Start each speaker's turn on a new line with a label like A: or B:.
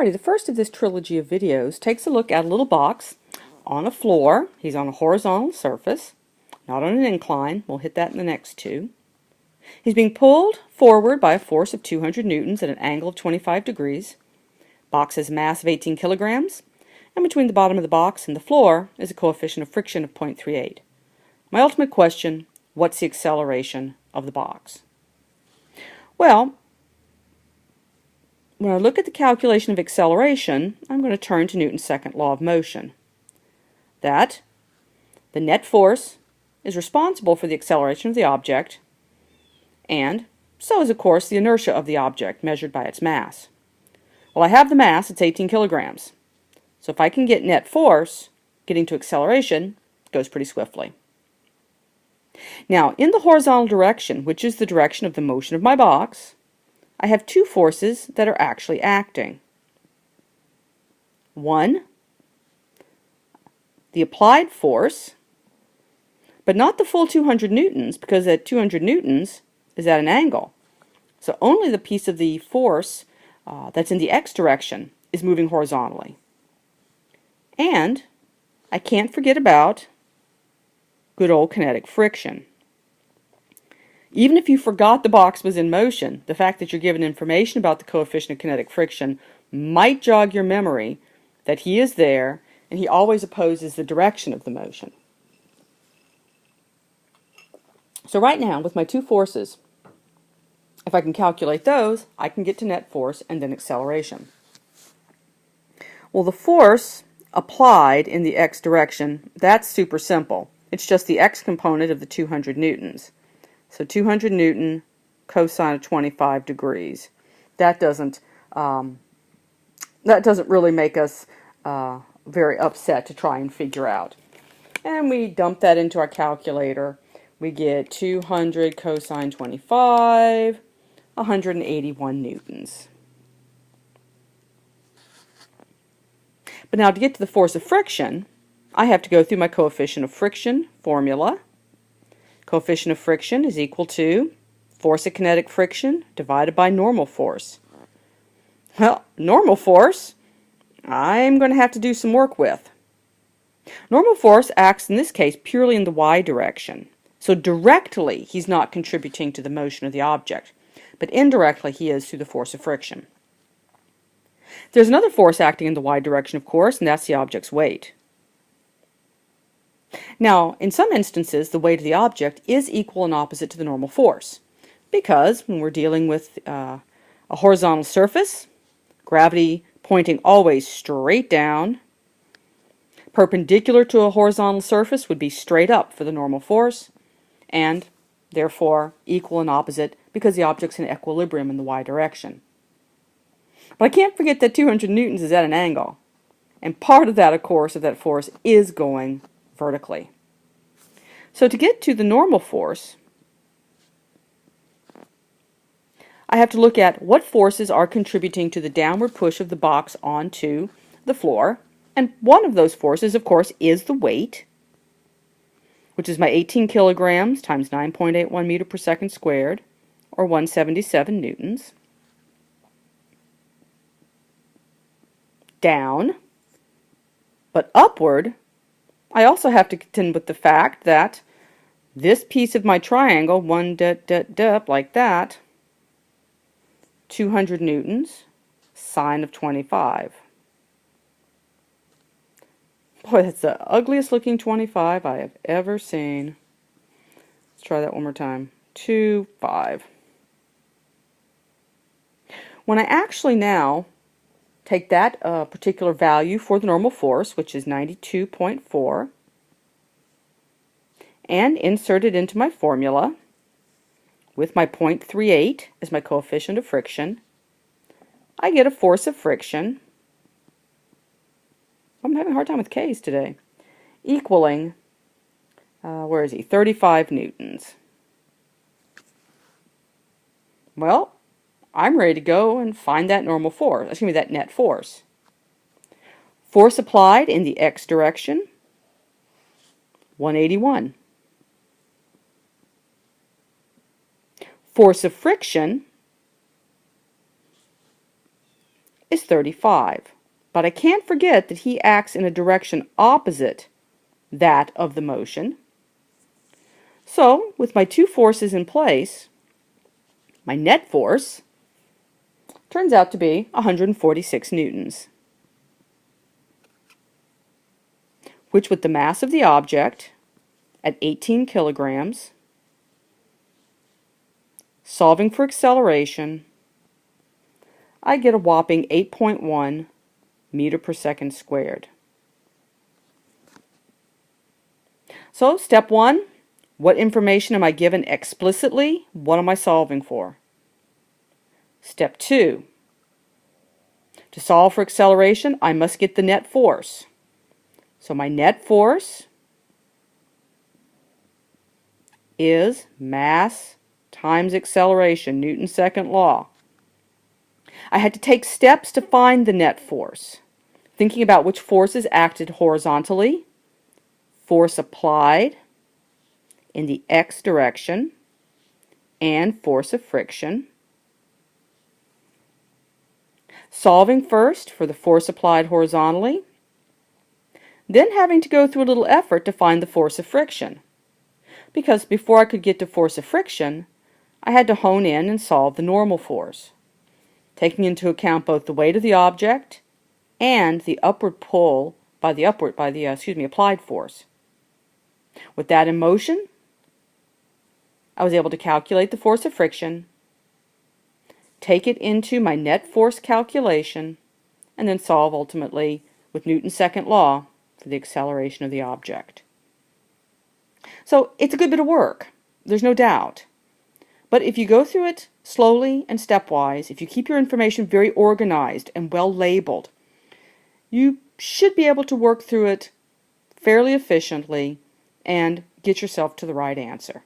A: Alrighty, the first of this trilogy of videos takes a look at a little box on a floor. He's on a horizontal surface, not on an incline. We'll hit that in the next two. He's being pulled forward by a force of 200 newtons at an angle of 25 degrees. Box has a mass of 18 kilograms, and between the bottom of the box and the floor is a coefficient of friction of 0.38. My ultimate question, what's the acceleration of the box? Well, when I look at the calculation of acceleration, I'm going to turn to Newton's second law of motion. That the net force is responsible for the acceleration of the object, and so is, of course, the inertia of the object measured by its mass. Well, I have the mass, it's 18 kilograms. So if I can get net force, getting to acceleration goes pretty swiftly. Now, in the horizontal direction, which is the direction of the motion of my box, I have two forces that are actually acting. One, the applied force, but not the full 200 newtons, because at 200 newtons is at an angle. So only the piece of the force that's in the x direction is moving horizontally. And I can't forget about good old kinetic friction. Even if you forgot the box was in motion, the fact that you're given information about the coefficient of kinetic friction might jog your memory that he is there and he always opposes the direction of the motion. So right now, with my two forces, if I can calculate those, I can get to net force and then acceleration. Well, the force applied in the x direction, that's super simple. It's just the x component of the 200 newtons. So 200 newton cosine of 25 degrees. That doesn't really make us very upset to try and figure out. And we dump that into our calculator. We get 200 cosine 25, 181 newtons. But now to get to the force of friction, I have to go through my coefficient of friction formula. Coefficient of friction is equal to force of kinetic friction divided by normal force. Well, normal force, I'm going to have to do some work with. Normal force acts in this case purely in the y direction. So directly he's not contributing to the motion of the object, but indirectly he is through the force of friction. There's another force acting in the y direction, of course, and that's the object's weight. Now, in some instances, the weight of the object is equal and opposite to the normal force, because when we're dealing with a horizontal surface, gravity pointing always straight down, perpendicular to a horizontal surface would be straight up for the normal force, and therefore equal and opposite because the object's in equilibrium in the y direction. But I can't forget that 200 newtons is at an angle, and part of that, of course, of that force is going vertically. So to get to the normal force, I have to look at what forces are contributing to the downward push of the box onto the floor, and one of those forces, of course, is the weight, which is my 18 kilograms times 9.81 meter per second squared, or 177 newtons. Down, but upward, I also have to contend with the fact that this piece of my triangle, like that, 200 newtons, sine of 25. Boy, that's the ugliest looking 25 I have ever seen. Let's try that one more time. 5. When I actually now take that particular value for the normal force, which is 92.4, and insert it into my formula with my 0.38 as my coefficient of friction, I get a force of friction, I'm having a hard time with K's today, equaling, 35 newtons. Well, I'm ready to go and find that normal force, excuse me, that net force. Force applied in the x direction, 181. Force of friction, is 35. But I can't forget that he acts in a direction opposite that of the motion. So, with my two forces in place, my net force turns out to be 146 newtons, which with the mass of the object at 18 kilograms, solving for acceleration, I get a whopping 8.1 meter per second squared. So, step 1, what information am I given explicitly? What am I solving for? Step 2, to solve for acceleration, I must get the net force. So my net force is mass times acceleration, Newton's second law. I had to take steps to find the net force, thinking about which forces acted horizontally, force applied in the x direction, and force of friction. Solving first for the force applied horizontally, then having to go through a little effort to find the force of friction. Because before I could get to force of friction, I had to hone in and solve the normal force, taking into account both the weight of the object and the upward pull by the applied force. With that in motion, I was able to calculate the force of friction, take it into my net force calculation, and then solve ultimately with Newton's second law for the acceleration of the object. So it's a good bit of work, there's no doubt. But if you go through it slowly and stepwise, if you keep your information very organized and well labeled, you should be able to work through it fairly efficiently and get yourself to the right answer.